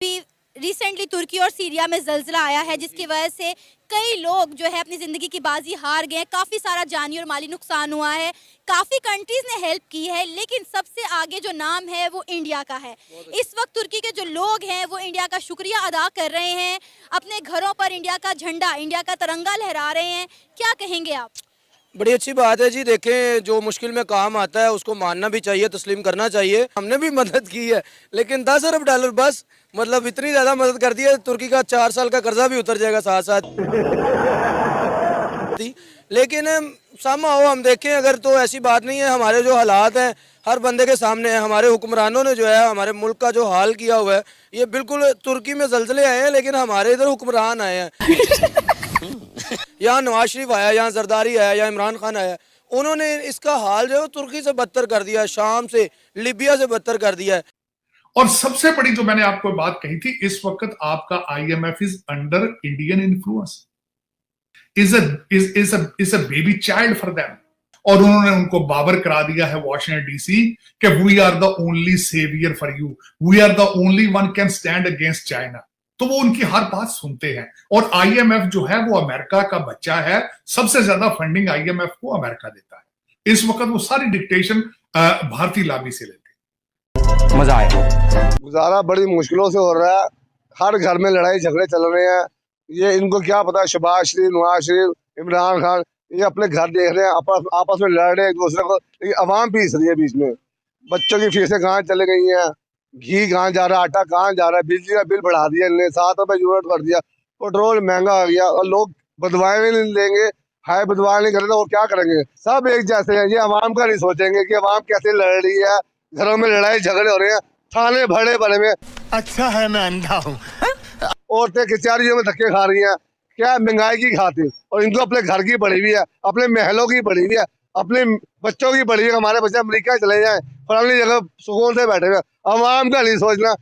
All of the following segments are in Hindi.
भी रिसेंटली तुर्की और सीरिया में ज़लज़ला आया है, जिसकी वजह से कई लोग जो है अपनी ज़िंदगी की बाजी हार गए। काफ़ी सारा जानी और माली नुकसान हुआ है। काफ़ी कंट्रीज़ ने हेल्प की है, लेकिन सबसे आगे जो नाम है वो इंडिया का है। इस वक्त तुर्की के जो लोग हैं वो इंडिया का शुक्रिया अदा कर रहे हैं। अपने घरों पर इंडिया का झंडा, इंडिया का तिरंगा लहरा रहे हैं। क्या कहेंगे आप? बड़ी अच्छी बात है जी। देखें, जो मुश्किल में काम आता है उसको मानना भी चाहिए, तस्लीम करना चाहिए। हमने भी मदद की है, लेकिन 10 अरब डॉलर बस, मतलब इतनी ज़्यादा मदद कर दी है। तुर्की का 4 साल का कर्जा भी उतर जाएगा साथ साथ। लेकिन समहाउ हम देखें, अगर तो ऐसी बात नहीं है। हमारे जो हालात हैं हर बंदे के सामने है। हमारे हुक्मरानों ने जो है हमारे मुल्क का जो हाल किया हुआ है, ये बिल्कुल तुर्की में जलजले आए हैं लेकिन हमारे इधर हुक्मरान आए हैं। यहाँ नवाज शरीफ आया, यहाँ जरदारी आया, यहाँ इमरान खान आया, उन्होंने इसका हाल जो है तुर्की से बदतर कर दिया है, शाम से, लीबिया से बदतर कर दिया है। और सबसे बड़ी जो मैंने आपको बात कही थी, इस वक्त आपका IMF is under Indian influence, is a baby child for them. और उन्होंने उनको बाबर करा दिया है वॉशिंगटन DC कि we are the only saviour for you, we are the only one can stand against China. तो वो उनकी हर बात सुनते हैं। और IMF जो है वो अमेरिका का बच्चा है। सबसे ज्यादा फंडिंग IMF को अमेरिका देता है। इस वक्त वो सारी डिक्टेशन भारतीय लाबी से लेते हैं। मजा आया। गुजारा बड़ी मुश्किलों से हो रहा है। हर घर में लड़ाई झगड़े चल रहे हैं। ये इनको क्या पता, शहबाज शरीफ, नवाज शरीफ, इमरान खान, ये अपने घर देख रहे हैं, आपस में लड़ रहे हैं एक दूसरे को। लेकिन अवाम पीस रही है बीच में। बच्चों की फीसें कहाँ चले गई हैं, घी कहाँ जा रहा है, आटा कहाँ जा रहा है, बिजली का बिल बढ़ा दिया इन्होंने, 7 रुपए यूनिट कर दिया, पेट्रोल महंगा आ गया। और लोग बदवाएं भी नहीं देंगे, हाय बदवाएं नहीं करें तो वो क्या करेंगे। सब एक जैसे हैं। ये अवाम का नहीं सोचेंगे कि अवाम कैसे लड़ रही है, घरों में लड़ाई झगड़े हो रहे हैं, थाने भरे भरे में। अच्छा है मैं अंधा हूँ। औरतें कचहरियों में धक्के खा रही हैं, क्या महंगाई की खातिर। और इनको अपने घर की पड़ी हुई है, अपने महलों की पड़ी हुई है, अपने बच्चों की पड़ी हुई है। हमारे बच्चे अमेरिका चले जाएं, फलानी जगह सुकून से बैठे हुए। अवाम का नहीं सोचना।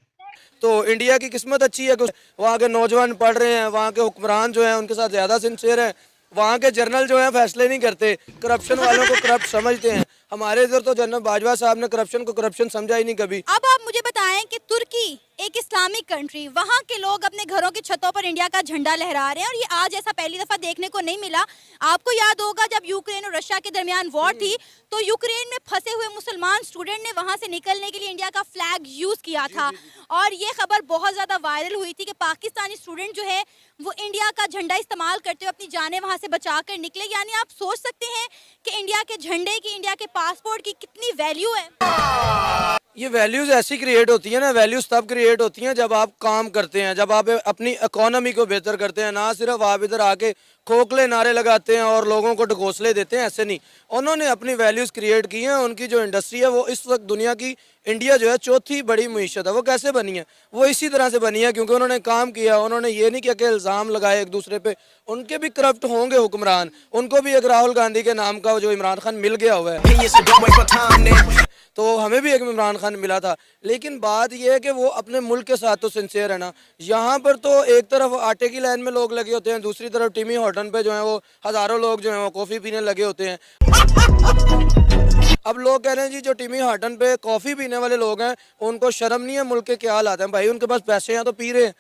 तो इंडिया की किस्मत अच्छी है कि वहाँ के नौजवान पढ़ रहे हैं, वहाँ के हुक्मरान जो हैं उनके साथ ज़्यादा सिंसियर हैं। वहाँ के जनरल जो हैं फैसले नहीं करते, करप्शन वालों को करप्ट समझते हैं। हमारे इधर तो जनरल बाजवा साहब ने करप्शन को करप्शन समझा ही नहीं कभी। अब आप मुझे बताएं कि तुर्की एक इस्लामिक कंट्री, वहाँ के लोग अपने घरों की छतों पर इंडिया का झंडा लहरा रहे हैं, और ये आज ऐसा पहली दफा देखने को नहीं मिला। आपको याद होगा जब यूक्रेन और रशिया के दरमियान वॉर थी, तो यूक्रेन में फंसे हुए मुसलमान स्टूडेंट ने वहाँ से निकलने के लिए इंडिया का फ्लैग यूज किया था। और ये खबर बहुत ज्यादा वायरल हुई थी कि पाकिस्तानी स्टूडेंट जो है वो इंडिया का झंडा इस्तेमाल करते हुए अपनी जानें वहाँ से बचा कर निकले। यानी आप सोच सकते हैं कि इंडिया के झंडे की, इंडिया के पासपोर्ट की कितनी वैल्यू है। ये वैल्यूज ऐसी क्रिएट होती है ना, वैल्यूज तब क्रिएट होती हैं जब आप काम करते हैं, जब आप अपनी इकोनॉमी को बेहतर करते हैं। ना सिर्फ आप इधर आके खोखले नारे लगाते हैं और लोगों को ढकोसले देते हैं, ऐसे नहीं। उन्होंने अपनी वैल्यूज क्रिएट की हैं। उनकी जो इंडस्ट्री है वो इस वक्त दुनिया की, इंडिया जो है चौथी बड़ी मीशत है। वो कैसे बनी है? वो इसी तरह से बनी है क्योंकि उन्होंने काम किया। उन्होंने ये नहीं किया कि इल्ज़ाम लगाए एक दूसरे पे। उनके भी करप्ट होंगे हुक्मरान, उनको भी एक राहुल गांधी के नाम का जो इमरान खान मिल गया हुआ है, तो हमें भी एक इमरान खान मिला था। लेकिन बात यह है कि वो अपने मुल्क के साथ तो सिंसियर है ना। यहाँ पर तो एक तरफ आटे की लाइन में लोग लगे होते हैं, दूसरी तरफ टिमी हॉटन पे जो है वो हज़ारों लोग जो हैं वो कॉफ़ी पीने लगे होते हैं। अब लोग कह रहे हैं जी जो टिमी हॉटन पे कॉफ़ी पीने वाले लोग हैं उनको शर्म नहीं है मुल्क के क्या हालात हैं। भाई उनके पास पैसे हैं तो पी रहे हैं।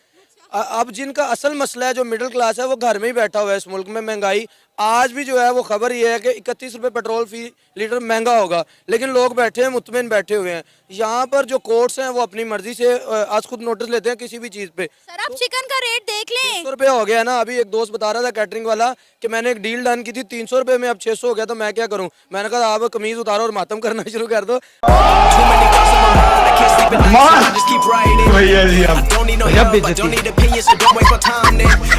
अब जिनका असल मसला है, जो मिडिल क्लास है, वो घर में ही बैठा हुआ है। इस मुल्क में महंगाई आज भी जो है वो खबर ये है कि 31 रुपये पेट्रोल फी लीटर महंगा होगा, लेकिन लोग बैठे हैं, मुतमिन बैठे हुए हैं। यहाँ पर जो कोर्ट्स हैं वो अपनी मर्जी से आज खुद नोटिस लेते हैं किसी भी चीज़ पे। सर आप चिकन का रेट देख लें, 300 रुपये हो गया ना। अभी एक दोस्त बता रहा था कैटरिंग वाला कि मैंने एक डील डन की थी 300 रुपये में, अब 600 हो गया, तो मैं क्या करूँ? मैंने कहा आप कमीज उतारो और मातम करना शुरू कर दो।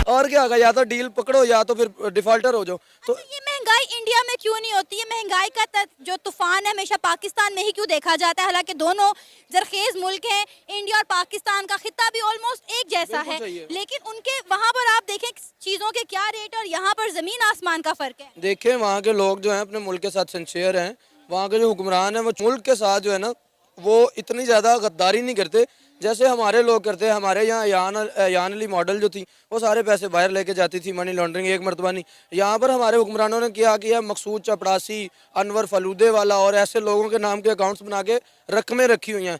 और क्या होगा, या तो डील पकड़ो या तो फिर डिफॉल्टर हो जाओ। तो ये महंगाई इंडिया में क्यों नहीं होती है? महंगाई का जो तूफान है हमेशा पाकिस्तान में ही क्यों देखा जाता है? हालांकि दोनों जरखेज मुल्क हैं, इंडिया और पाकिस्तान का खिता भी ऑलमोस्ट एक जैसा है, लेकिन उनके वहाँ पर आप देखें चीजों के क्या रेट और यहाँ पर जमीन आसमान का फर्क है। देखें वहाँ के लोग जो हैं अपने मुल्क के साथ सिंसियर हैं। वहाँ के जो हुक्मरान हैं वो मुल्क के साथ जो है ना वो इतनी ज़्यादा गद्दारी नहीं करते जैसे हमारे लोग करते हैं। हमारे यहाँ यान अली मॉडल जो थी वो सारे पैसे बाहर लेके जाती थी, मनी लॉन्ड्रिंग एक मरतबा नहीं। यहाँ पर हमारे हुक्मरानों ने क्या किया, मकसूद चपड़ासी, अनवर फलूदे वाला और ऐसे लोगों के नाम के अकाउंट्स बना के रकमें रखी हुई हैं।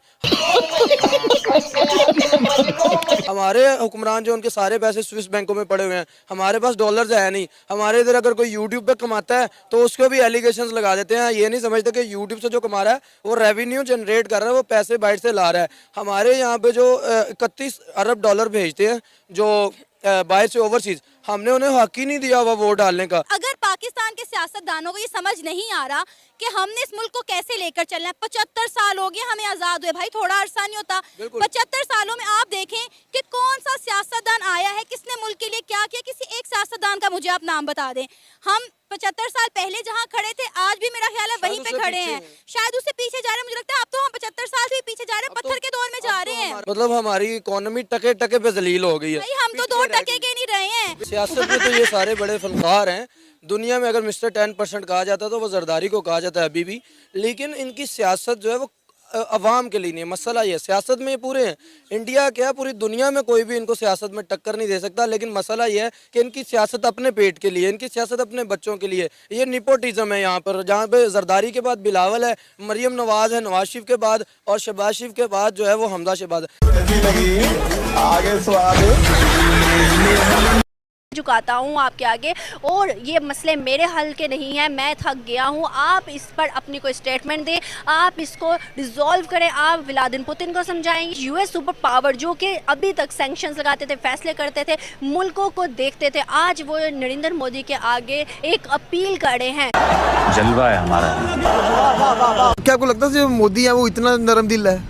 हमारे हुक्मरान जो उनके सारे पैसे स्विस बैंकों में पड़े हुए हैं, हमारे पास डॉलर्स है नहीं। हमारे इधर अगर कोई यूट्यूब पे कमाता है तो उसको भी एलिगेशंस लगा देते हैं, ये नहीं समझते कि यूट्यूब से जो कमा रहा है वो रेवेन्यू जनरेट कर रहा है, वो पैसे बाहर से ला रहा है। हमारे यहाँ पे जो 31 अरब डॉलर भेजते हैं जो बाहर से ओवरसीज, हमने उन्हें हक ही नहीं दिया हुआ वोट डालने का। अगर पाकिस्तान के सियासतदानों को ये समझ नहीं आ रहा कि हमने इस मुल्क को कैसे लेकर चलना है, 75 साल हो गए हमें आजाद हुए, भाई थोड़ा अरसा नहीं होता। 75 सालों में आप देखें कि कौन सा सियासतदान आया है, किसने मुल्क के लिए क्या किया, किसी एक सियासतदान का मुझे आप नाम बता दें। हम 75 साल पहले जहाँ खड़े थे आज भी मेरा ख्याल है वहीं पे खड़े हैं, शायद उससे पीछे जा रहे हैं। मुझे लगता है अब तो हम 75 साल से पीछे जा रहे हैं, पत्थर के दौर में जा रहे हैं। मतलब हमारी इकोनॉमी टके टके पे जलील हो गई है भाई हम तो 2 टके के नहीं रहे हैं। सियासत में। तो ये सारे बड़े फनकार हैं दुनिया में। अगर मिस्टर 10% कहा जाता है तो वो जरदारी को कहा जाता है अभी भी, लेकिन इनकी सियासत जो है वो अवाम के लिए नहीं है। मसला ये सियासत में ये पूरे हैं, इंडिया क्या पूरी दुनिया में कोई भी इनको सियासत में टक्कर नहीं दे सकता। लेकिन मसला ये है कि इनकी सियासत अपने पेट के लिए, इनकी सियासत अपने बच्चों के लिए। ये निपोटिज्म है यहाँ पर, जहाँ पे जरदारी के बाद बिलावल है, मरियम नवाज है नवाज शरीफ के बाद, और शहबाज शरीफ के बाद जो है वो हमजा शहबाज झुकाता हूँ आपके आगे, और ये मसले मेरे हल के नहीं हैं। मैं थक गया हूँ, आप इस पर अपनी कोई स्टेटमेंट दें, आप इसको रिजॉल्व करें, आप व्लादिमीर पुतिन को समझाएं। यूएस सुपर पावर जो कि अभी तक सैंक्शंस लगाते थे, फैसले करते थे, मुल्कों को देखते थे, आज वो नरेंद्र मोदी के आगे एक अपील कर रहे हैं। जलवा है हमारा। क्या आपको लगता है जो मोदी है वो इतना नरम दिल है?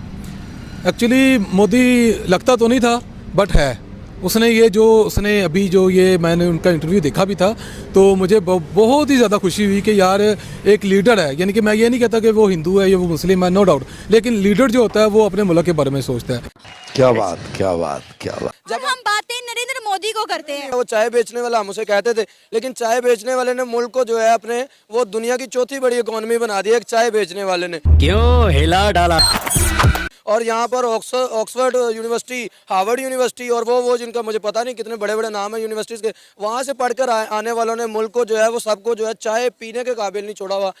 एक्चुअली मोदी लगता तो नहीं था, बट है। उसने अभी जो ये मैंने उनका इंटरव्यू देखा भी था, तो मुझे बहुत ही ज़्यादा खुशी हुई कि यार एक लीडर है। यानी कि मैं ये नहीं कहता कि वो हिंदू है या वो मुस्लिम है, नो डाउट, लेकिन लीडर जो होता है वो अपने मुल्क के बारे में सोचता है। क्या बात, क्या बात, क्या बात। जब हम बातें नरेंद्र मोदी को करते हैं, वो चाय बेचने वाला हम उसे कहते थे, लेकिन चाय बेचने वाले ने मुल्क को जो है अपने वो दुनिया की चौथी बड़ी इकोनॉमी बना दी, एक चाय बेचने वाले ने। क्यों हिला डाला। और यहाँ पर ऑक्सफोर्ड यूनिवर्सिटी, हार्वर्ड यूनिवर्सिटी और वो जिनका मुझे पता नहीं कितने बड़े बड़े नाम है यूनिवर्सिटीज़ के, वहाँ से पढ़कर आने वालों ने मुल्क को जो है वो सबको जो है चाय पीने के काबिल नहीं छोड़ा हुआ।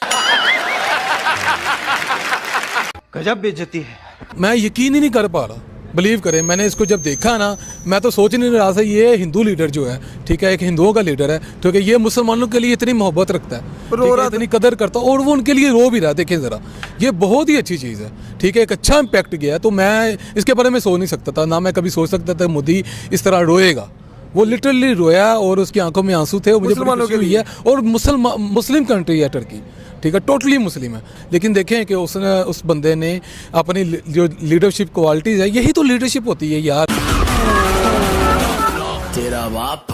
गजब बेइज्जती है। मैं यकीन ही नहीं कर पा रहा, बिलीव करें, मैंने इसको जब देखा ना, मैं तो सोच नहीं रहा था ये हिंदू लीडर जो है, ठीक है, एक हिंदुओं का लीडर है, ठीक है, ये मुसलमानों के लिए इतनी मोहब्बत रखता है, इतनी कदर करता है, और वो उनके लिए रो भी रहा है। देखें ज़रा, ये बहुत ही अच्छी चीज़ है, ठीक है, एक अच्छा इम्पैक्ट गया है। तो मैं इसके बारे में सोच नहीं सकता था, ना मैं कभी सोच सकता था मोदी इस तरह रोएगा। वो लिटरली रोया और उसकी आंखों में आंसू थे। मुझे बड़ी खुशी हुई है। और मुस्लिम कंट्री है टर्की, ठीक है, टोटली मुस्लिम है, लेकिन देखें कि उस बंदे ने अपनी जो लीडरशिप क्वालिटीज़ है, यही तो लीडरशिप होती है यार। तेरा बाप